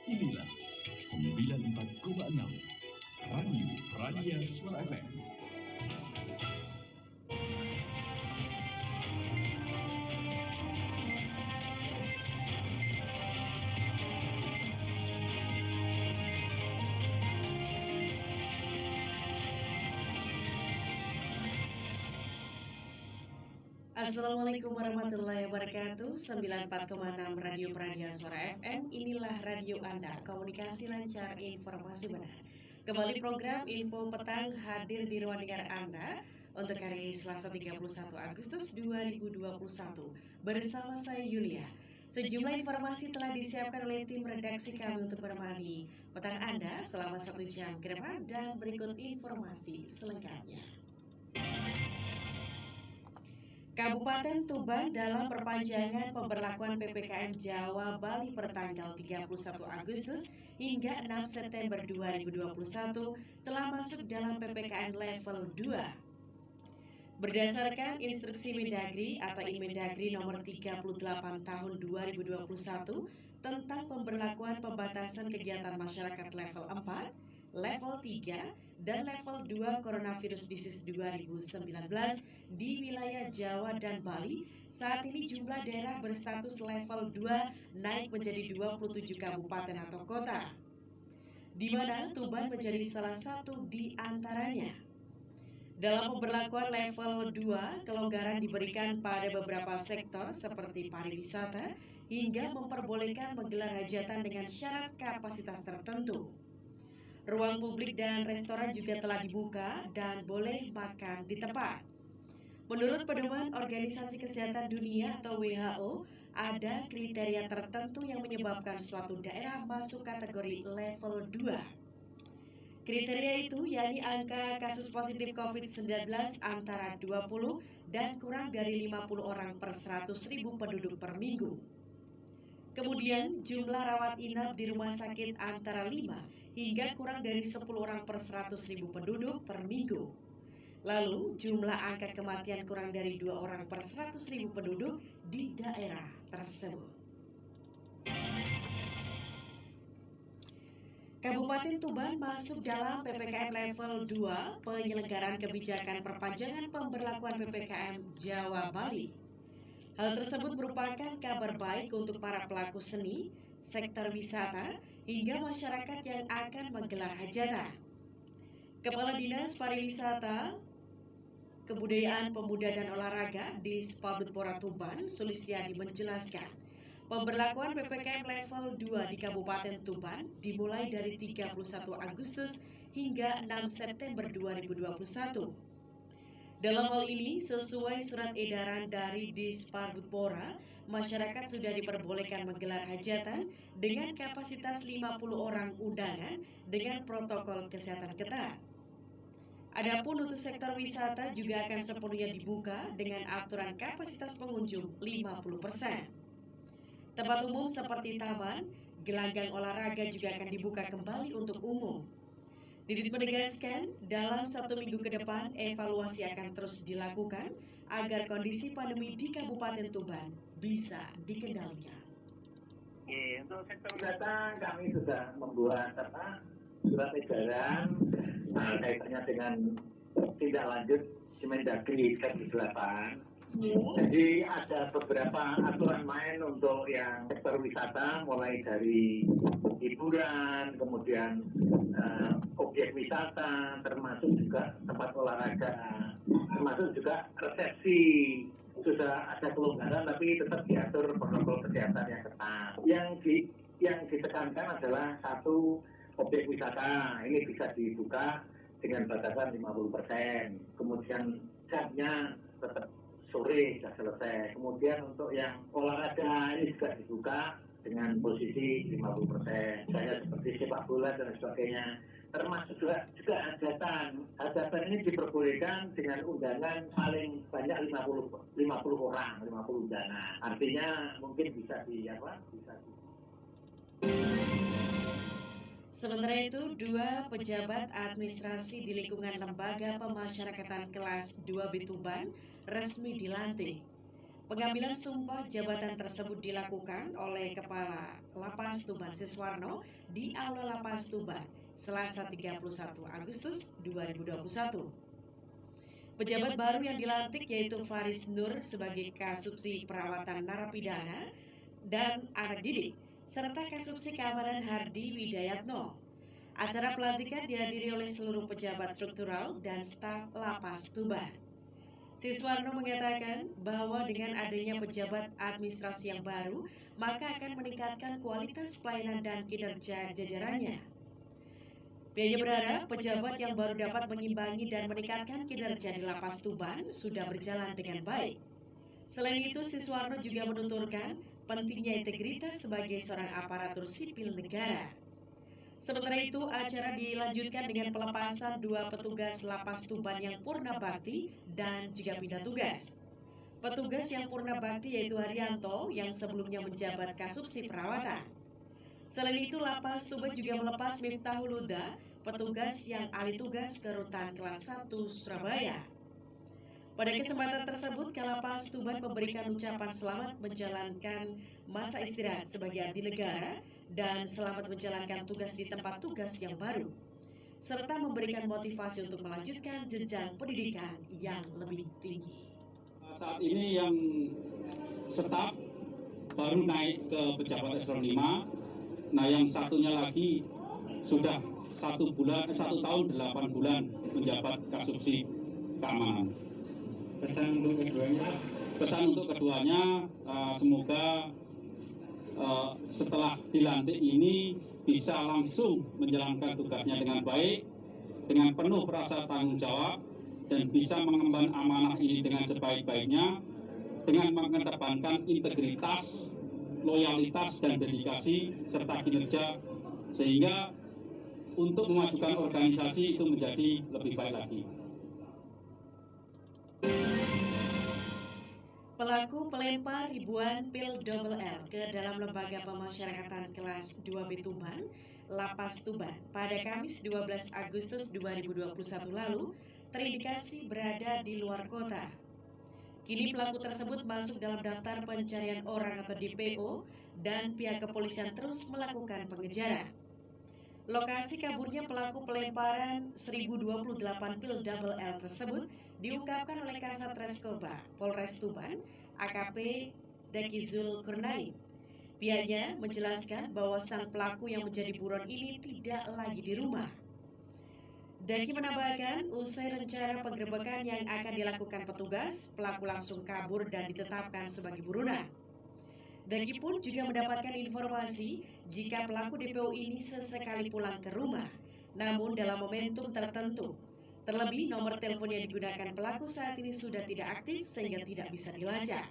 Inilah 94,6 Radio Pradia Suara FM. Assalamualaikum warahmatullahi wabarakatuh. 94,6 Radio Pradia Suara FM. Inilah radio Anda. Komunikasi lancar, informasi benar. Kembali program Info Petang hadir di ruang dengar Anda untuk hari Selasa 31 Agustus 2021. Bersama saya Yulia. Sejumlah informasi telah disiapkan oleh tim redaksi kami untuk menemani petang Anda selama 1 jam ke depan, dan berikut informasi selengkapnya. Kabupaten Tuban dalam perpanjangan pemberlakuan PPKM Jawa Bali pertanggal 31 Agustus hingga 6 September 2021 telah masuk dalam PPKM level 2. Berdasarkan instruksi Mendagri atau Inmendagri nomor 38 tahun 2021 tentang pemberlakuan pembatasan kegiatan masyarakat level 4, level 3, dan level 2 Coronavirus Disease 2019 di wilayah Jawa dan Bali, saat ini jumlah daerah berstatus level 2 naik menjadi 27 kabupaten atau kota, di mana Tuban menjadi salah satu di antaranya. Dalam pemberlakuan level 2, kelonggaran diberikan pada beberapa sektor seperti pariwisata hingga memperbolehkan menggelar hajatan dengan syarat kapasitas tertentu. Ruang publik dan restoran juga telah dibuka dan boleh makan di tempat. Menurut pedoman Organisasi Kesehatan Dunia atau WHO, ada kriteria tertentu yang menyebabkan suatu daerah masuk kategori level 2. Kriteria itu yakni angka kasus positif COVID-19 antara 20 dan kurang dari 50 orang per 100.000 penduduk per minggu. Kemudian jumlah rawat inap di rumah sakit antara 5 hingga kurang dari 10 orang per 100.000 penduduk per minggu. Lalu jumlah angka kematian kurang dari 2 orang per 100.000 penduduk di daerah tersebut. Kabupaten Tuban masuk dalam PPKM level 2 penyelenggaraan kebijakan perpanjangan pemberlakuan PPKM Jawa Bali. Hal tersebut merupakan kabar baik untuk para pelaku seni, sektor wisata, hingga masyarakat yang akan menggelar hajatan. Kepala Dinas Pariwisata, Kebudayaan Pemuda dan Olahraga di Spabdutpora Tuban, Sulistiadi menjelaskan, pemberlakuan PPKM level 2 di Kabupaten Tuban dimulai dari 31 Agustus hingga 6 September 2021. Dalam hal ini, sesuai surat edaran dari Disparbudpora, masyarakat sudah diperbolehkan menggelar hajatan dengan kapasitas 50 orang undangan dengan protokol kesehatan ketat. Adapun untuk sektor wisata juga akan sepenuhnya dibuka dengan aturan kapasitas pengunjung 50%. Tempat umum seperti taman, gelanggang olahraga juga akan dibuka kembali untuk umum. Didit menegaskan, dalam 1 minggu ke depan, evaluasi akan terus dilakukan agar kondisi pandemi di Kabupaten Tuban bisa dikendalikan. Untuk sektor wisata kami sudah membuat surat edaran kaitannya dengan tindak lanjut Mendagri 38. Jadi ada beberapa aturan main untuk yang sektor wisata, mulai dari hiburan, kemudian objek wisata, termasuk juga tempat olahraga, termasuk juga resepsi. Sudah ada kelonggaran tapi tetap diatur protokol kesehatan yang ketat. Yang ditekankan adalah satu, objek wisata ini bisa dibuka dengan batasan 50%. Kemudian jamnya tetap sore sudah selesai. Kemudian untuk yang olahraga ini juga dibuka dengan posisi 50%. Misalnya seperti sepak bola dan sebagainya. Termasuk juga hajatan. Hajatan ini diperbolehkan dengan undangan paling banyak 50 orang, 50 undangan. Artinya mungkin bisa Sementara itu, 2 pejabat administrasi di lingkungan Lembaga Pemasyarakatan Kelas 2B Tuban resmi dilantik. Pengambilan sumpah jabatan tersebut dilakukan oleh Kepala Lapas Tuban Siswarno di Aula Lapas Tuban, Selasa 31 Agustus 2021. Pejabat baru yang dilantik yaitu Faris Nur sebagai Kasubsi Perawatan Narapidana dan Anak Didik, serta Kasubsi Keamanan Hardi Widayatno. Acara pelantikan dihadiri oleh seluruh pejabat struktural dan staf Lapas Tuban. Siswarno mengatakan bahwa dengan adanya pejabat administrasi yang baru, maka akan meningkatkan kualitas pelayanan dan kinerja jajarannya. Pihaknya berharap pejabat yang baru dapat mengimbangi dan meningkatkan kinerja di Lapas Tuban sudah berjalan dengan baik. Selain itu, Siswarno juga menuturkan pentingnya integritas sebagai seorang aparatur sipil negara. Sementara itu, acara dilanjutkan dengan pelepasan 2 petugas Lapas Tuban yang purna bakti dan juga pindah tugas. Petugas yang purna bakti yaitu Haryanto yang sebelumnya menjabat Kasubsi Perawatan. Selain itu, Lapas Tuban juga melepas Miftahul Huda, petugas yang alih tugas ke Rutan Kelas 1 Surabaya. Pada kesempatan tersebut, Kalapas Tuban memberikan ucapan selamat menjalankan masa istirahat sebagai abdi negara dan selamat menjalankan tugas di tempat tugas yang baru, serta memberikan motivasi untuk melanjutkan jenjang pendidikan yang lebih tinggi. Saat ini yang staf baru naik ke pejabat eselon 5, nah yang satunya lagi sudah 1 tahun 8 bulan menjabat Kasubsi Keamanan. Pesan untuk keduanya, semoga setelah dilantik ini bisa langsung menjalankan tugasnya dengan baik, dengan penuh rasa tanggung jawab, dan bisa mengemban amanah ini dengan sebaik-baiknya, dengan mengedepankan integritas, loyalitas, dan dedikasi, serta kinerja, sehingga untuk memajukan organisasi itu menjadi lebih baik lagi. Pelaku pelempar ribuan pil double L ke dalam lembaga pemasyarakatan kelas 2B Tuban, Lapas Tuban, pada Kamis 12 Agustus 2021 lalu terindikasi berada di luar kota. Kini pelaku tersebut masuk dalam daftar pencarian orang atau DPO dan pihak kepolisian terus melakukan pengejaran. Lokasi kaburnya pelaku pelemparan 1028 pil double L tersebut diungkapkan oleh Kasat Reskoba Polres Tuban, AKP Dekizul Kurnain. Pihaknya menjelaskan bahwa sang pelaku yang menjadi buron ini tidak lagi di rumah. Deki menambahkan, usai rencana penggerebekan yang akan dilakukan petugas, pelaku langsung kabur dan ditetapkan sebagai buronan. Deki pun juga mendapatkan informasi jika pelaku DPO ini sesekali pulang ke rumah, namun dalam momentum tertentu. Terlebih, nomor telepon yang digunakan pelaku saat ini sudah tidak aktif sehingga tidak bisa dilacak.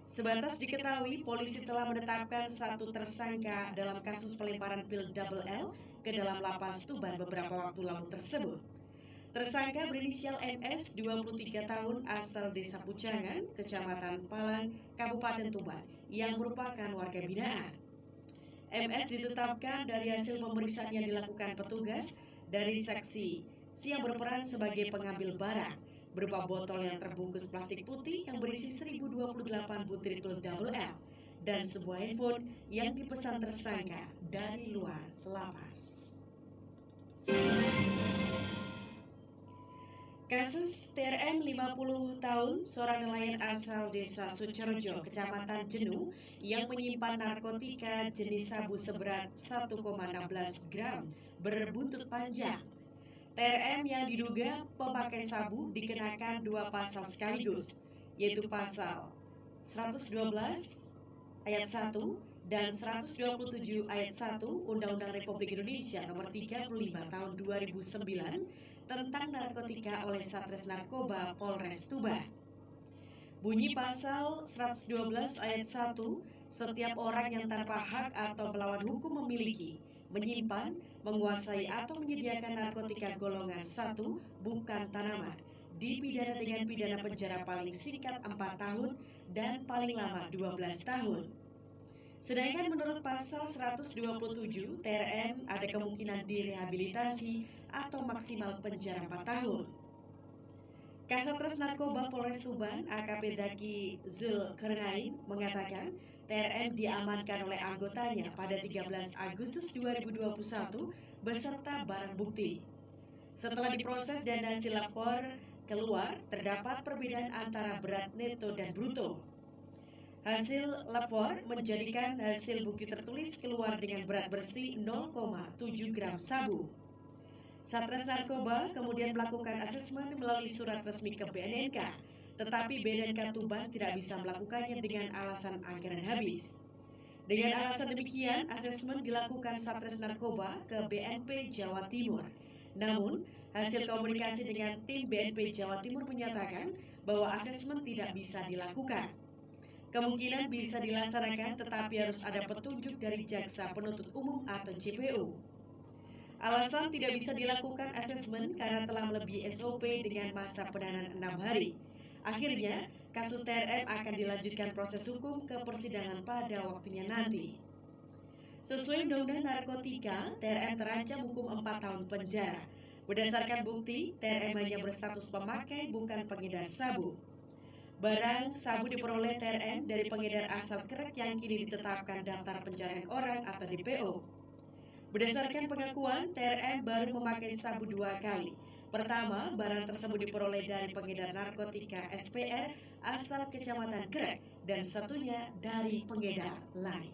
Sebatas diketahui, polisi telah menetapkan 1 tersangka dalam kasus pelemparan pil double L ke dalam Lapas Tuban beberapa waktu lalu tersebut. Tersangka berinisial MS, 23 tahun, asal Desa Pucangan, Kecamatan Palang, Kabupaten Tuban, yang merupakan warga binaan. MS ditetapkan dari hasil pemeriksaan yang dilakukan petugas dari saksi yang berperan sebagai pengambil barang berupa botol yang terbungkus plastik putih yang berisi 1028 butir pil double L dan sebuah handphone yang dipesan tersangka dari luar lapas. Kasus TRM 50 tahun, seorang nelayan asal Desa Sucorjo, Kecamatan Jenuh, yang menyimpan narkotika jenis sabu seberat 1,16 gram berbuntut panjang. TRM yang diduga pemakai sabu dikenakan 2 pasal sekaligus, yaitu pasal 112 ayat 1 dan 127 ayat 1 Undang-Undang Republik Indonesia Nomor 35 Tahun 2009 tentang narkotika oleh Satres Narkoba Polres Tuban. Bunyi pasal 112 ayat 1, setiap orang yang tanpa hak atau melawan hukum memiliki, menyimpan, menguasai atau menyediakan narkotika golongan 1 bukan tanaman dipidana dengan pidana penjara paling singkat 4 tahun dan paling lama 12 tahun. Sedangkan menurut pasal 127 TRM ada kemungkinan direhabilitasi atau maksimal penjara 4 tahun. Kasatgas Narkoba Polres Tuban AKP Daki Zulkarnain mengatakan TRM diamankan oleh anggotanya pada 13 Agustus 2021 beserta barang bukti. Setelah diproses dan hasil lapor keluar, terdapat perbedaan antara berat neto dan bruto. Hasil lapor menjadikan hasil bukti tertulis keluar dengan berat bersih 0,7 gram sabu. Satres Narkoba kemudian melakukan asesmen melalui surat resmi ke BNNK, tetapi BNNK Tuban tidak bisa melakukannya dengan alasan anggaran habis. Dengan alasan demikian, asesmen dilakukan Satres Narkoba ke BNP Jawa Timur. Namun, hasil komunikasi dengan tim BNP Jawa Timur menyatakan bahwa asesmen tidak bisa dilakukan. Kemungkinan bisa dilaksanakan, tetapi harus ada petunjuk dari Jaksa Penuntut Umum atau JPU. Alasan tidak bisa dilakukan asesmen karena telah melebihi SOP dengan masa penahanan 6 hari. Akhirnya, kasus TRM akan dilanjutkan proses hukum ke persidangan pada waktunya nanti. Sesuai Undang-Undang Narkotika, TRM terancam hukum 4 tahun penjara. Berdasarkan bukti, TRM hanya berstatus pemakai bukan pengedar sabu. Barang sabu diperoleh TRM dari pengedar asal Krek yang kini ditetapkan daftar pencarian orang atau DPO. Berdasarkan pengakuan, TRM baru memakai sabu 2 kali. Pertama, barang tersebut diperoleh dari pengedar narkotika SPR asal Kecamatan Krek dan satunya dari pengedar lain.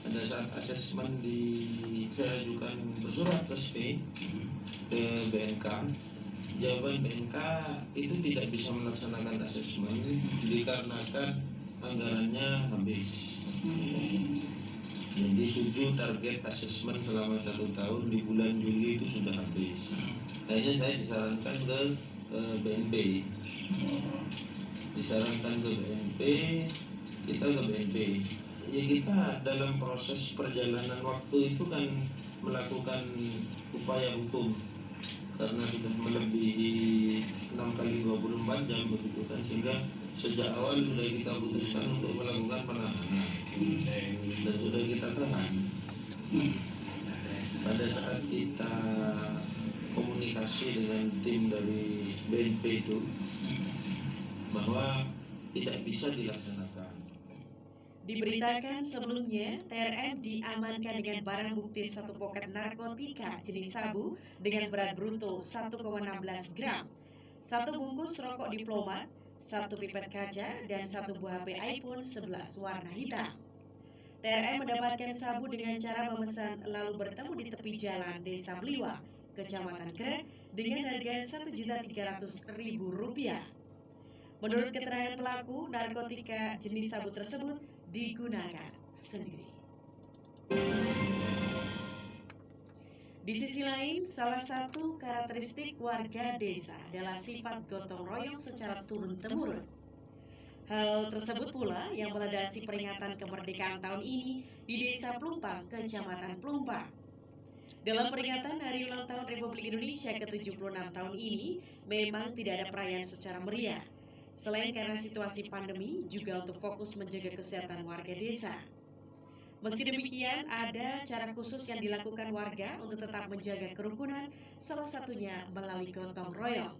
Pada saat asesmen saya ajukan bersurat resmi ke BNK, jawaban BNK itu tidak bisa melaksanakan asesmen dikarenakan anggarannya habis. Jadi 7 target asesmen selama 1 tahun di bulan Juli itu sudah habis. Akhirnya saya disarankan ke BNP. Kita ke BNP. Ya kita dalam proses perjalanan waktu itu kan melakukan upaya hukum karena sudah melebihi 6 kali 24 jam begitu kan, sehingga sejak awal sudah kita putuskan untuk melakukan penahanan dan sudah kita tahan. Pada saat kita komunikasi dengan tim dari BNP itu bahwa tidak bisa dilaksanakan. Diberitakan sebelumnya, TRM diamankan dengan barang bukti 1 poket narkotika jenis sabu dengan berat bruto 1,16 gram, 1 bungkus rokok diplomat, 1 pipet kaca, dan 1 buah HP iPhone 11 warna hitam. TRM mendapatkan sabu dengan cara memesan lalu bertemu di tepi jalan Desa Bliwa, Kecamatan Krek dengan harga Rp1.300.000. Menurut keterangan pelaku, narkotika jenis sabu tersebut digunakan sendiri. Di sisi lain, salah satu karakteristik warga desa adalah sifat gotong royong secara turun-temurun. Hal tersebut pula yang melandasi peringatan kemerdekaan tahun ini di Desa Plumpang, Kecamatan Plumpang. Dalam peringatan Hari Ulang Tahun Republik Indonesia ke-76 tahun ini, memang tidak ada perayaan secara meriah. Selain karena situasi pandemi, juga untuk fokus menjaga kesehatan warga desa. Meski demikian, ada cara khusus yang dilakukan warga untuk tetap menjaga kerukunan, salah satunya melalui gotong royong.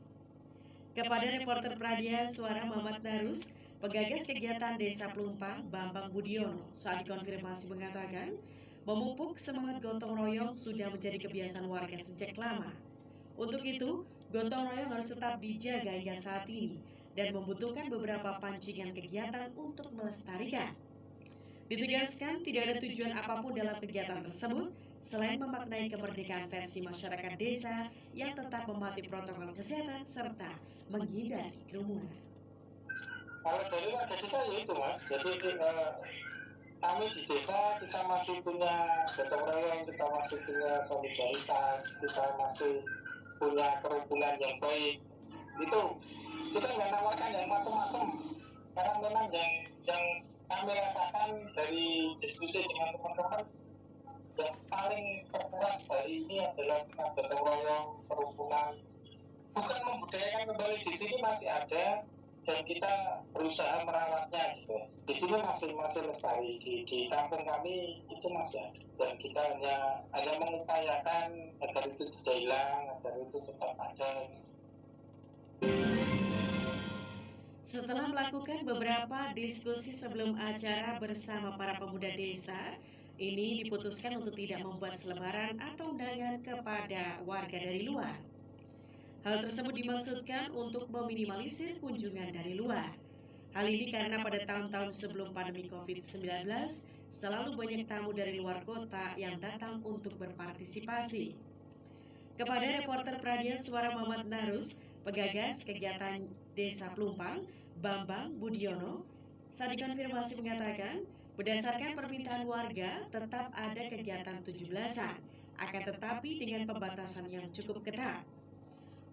Kepada reporter Pradia Suara Muhammad Darus, penggagas kegiatan Desa Plumpang, Bambang Budiono, saat dikonfirmasi mengatakan, memupuk semangat gotong royong sudah menjadi kebiasaan warga sejak lama. Untuk itu, gotong royong harus tetap dijaga hingga saat ini, dan membutuhkan beberapa pancingan kegiatan untuk melestarikan. Ditegaskan tidak ada tujuan apapun dalam kegiatan tersebut selain memaknai kemerdekaan versi masyarakat desa yang tetap mematuhi protokol kesehatan serta menghindari kerumunan. Kalau dari warga desa ya itu mas, jadi kami di desa kita masih punya gotong royong, kita masih punya solidaritas, kita masih punya kerukunan yang baik. Itu kita nggak nawarkan yang macam-macam, karena memang yang kami rasakan dari diskusi dengan teman-teman yang paling terpuas hari ini adalah gotong royong, kerukunan. Bukan membudayakan kembali, di sini masih ada dan kita berusaha merawatnya gitu. Di sini masih lestari, di kampung kami itu masih ada, dan kita hanya mengupayakan agar itu tidak hilang, agar itu tetap ada. Setelah melakukan beberapa diskusi sebelum acara bersama para pemuda desa, ini diputuskan untuk tidak membuat selebaran atau undangan kepada warga dari luar. Hal tersebut dimaksudkan untuk meminimalisir kunjungan dari luar. Hal ini karena pada tahun-tahun sebelum pandemi COVID-19, selalu banyak tamu dari luar kota yang datang untuk berpartisipasi. Kepada reporter Pradia Suara Muhammad Narus, penggagas kegiatan Desa Plumpang, Bambang Budiono, saat dikonfirmasi mengatakan, berdasarkan permintaan warga, tetap ada kegiatan 17-an, akan tetapi dengan pembatasan yang cukup ketat.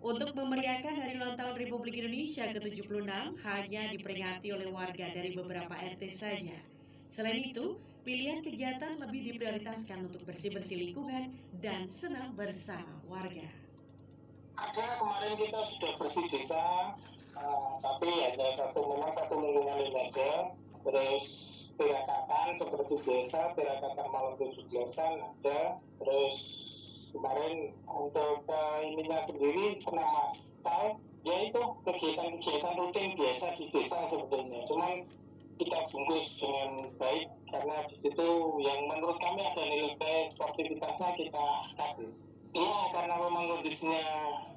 Untuk memeriahkan Hari Ulang Tahun Republik Indonesia ke-76 hanya diperingati oleh warga dari beberapa RT saja. Selain itu, pilihan kegiatan lebih diprioritaskan untuk bersih-bersih lingkungan dan senam bersama warga. Ada kemarin kita sudah bersih desa, tapi hanya satu lingkungan ini aja. Terus perakatan seperti desa, perakatan malam 17-an ada. Terus kemarin untuk ininya sendiri senam massal, yaitu kegiatan-kegiatan rutin biasa di desa sebetulnya. Cuman kita bungkus dengan baik karena di situ yang menurut kami ada nilai sportivitasnya kita angkat. Iya, karena memang kondisinya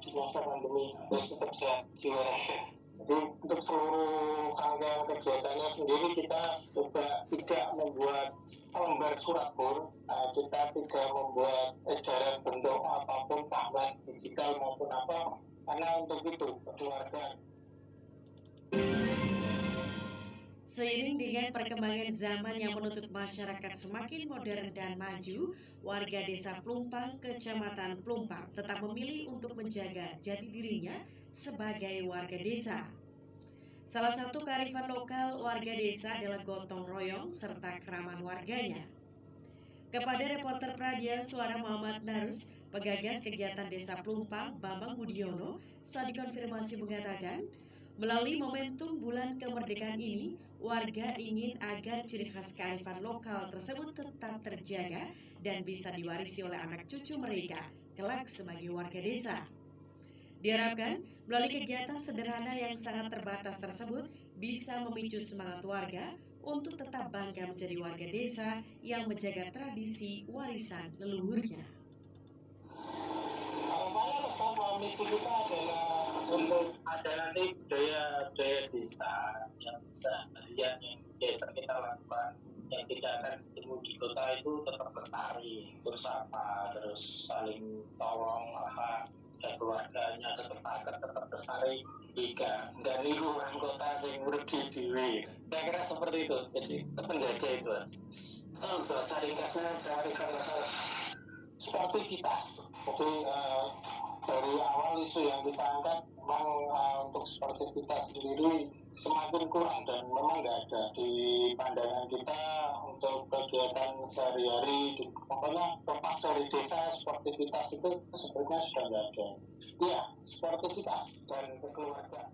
di masa pandemi terus tetap sehat jiwa raga. Jadi untuk seluruh rangkaian kegiatannya sendiri kita coba tidak membuat selembar surat pun, kita tidak membuat edaran bentuk apapun, pamflet digital maupun apa, karena untuk itu keluarga. Seiring dengan perkembangan zaman yang menuntut masyarakat semakin modern dan maju, warga Desa Plumpang, Kecamatan Plumpang tetap memilih untuk menjaga jati dirinya sebagai warga desa. Salah satu kearifan lokal warga desa adalah gotong royong serta keramahan warganya. Kepada reporter Pradia Suara Muhammad Narus, penggagas kegiatan Desa Plumpang, Bambang Budiono, saat dikonfirmasi mengatakan, melalui momentum bulan kemerdekaan ini, warga ingin agar ciri khas kearifan lokal tersebut tetap terjaga dan bisa diwarisi oleh anak cucu mereka kelak sebagai warga desa. Diharapkan, melalui kegiatan sederhana yang sangat terbatas tersebut bisa memicu semangat warga untuk tetap bangga menjadi warga desa yang menjaga tradisi warisan leluhurnya. Harapannya tetap misi kita adalah untuk ada nanti budaya desa yang bisa yang desa kita lakukan yang tidak akan ketemu di kota itu tetap lestari, terus saling tolong keluarganya tetap lestari, nggak niru orang kota sing urip di dhewe. Saya kira seperti itu, jadi penjaga itu aja. Kalau bahasa ringkasnya dari sportivitas. Jadi dari awal isu yang kita angkat memang untuk sportivitas sendiri semakin kurang dan memang nggak ada di pandangan kita untuk kegiatan sehari-hari. Pokoknya lepas dari desa sportivitas itu sebenarnya sudah nggak ada. Ya, sportivitas dan kekeluargaan.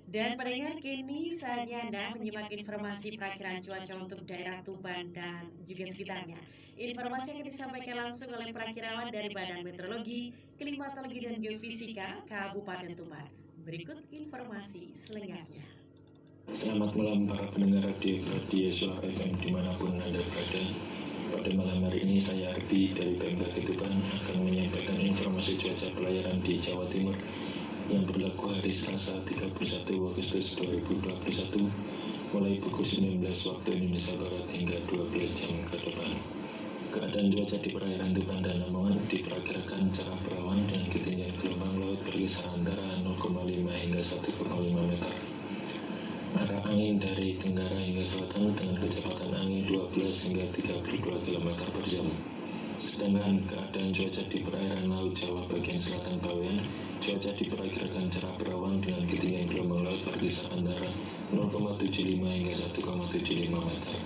Dan pendengar, kini saatnya Anda menyimak informasi perakiraan cuaca untuk daerah Tuban dan juga sekitarnya. Informasi yang disampaikan langsung oleh perakirawan dari Badan Meteorologi, Klimatologi dan Geofisika Kabupaten Tuban. Berikut informasi selengkapnya. Selamat malam para pendengar radio Suara FM dimanapun Anda berada. Pada malam hari ini saya Arbi dari BMKG Tuban akan menyampaikan informasi cuaca pelayaran di Jawa Timur yang berlaku hari Selasa 31 Agustus 2021 mulai pukul 19 waktu Indonesia Barat hingga 12 jam ke depan. Keadaan cuaca di perairan Tuban dan Lamongan diperkirakan cerah berawan dengan ketinggian gelombang laut berkisar antara 0,5 hingga 1,5 meter. Arah angin dari tenggara hingga selatan dengan kecepatan angin 12 hingga 32 km per jam. Sedangkan keadaan cuaca di perairan Laut Jawa bagian selatan Bawean, cuaca diperkirakan cerah berawan dengan ketinggian gelombang laut berkisar antara 0,75 hingga 1,75 meter.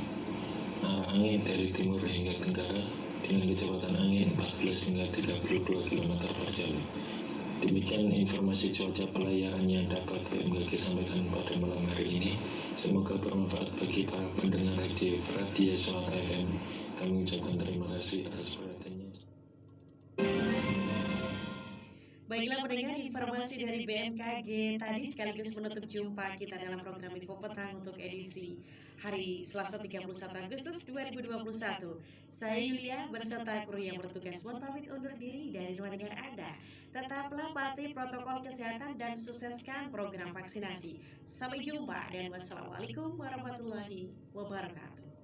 Arah angin dari timur hingga tenggara dengan kecepatan angin 14 hingga 32 km per jam. Demikian informasi cuaca pelayaran yang dapat BMKG sampaikan pada malam hari ini. Semoga bermanfaat bagi para pendengar radio Suara FM. Kami ucapkan terima kasih atas perhatiannya. Baiklah pendengar, informasi dari BMKG tadi sekaligus menutup jumpa kita dalam program Info Petang untuk edisi hari Selasa 31 Agustus 2021. Saya Yulia berserta kru yang bertugas mohon pamit undur diri dari ruang dengar Anda. Tetaplah patuhi protokol kesehatan dan sukseskan program vaksinasi. Sampai jumpa dan wassalamualaikum warahmatullahi wabarakatuh.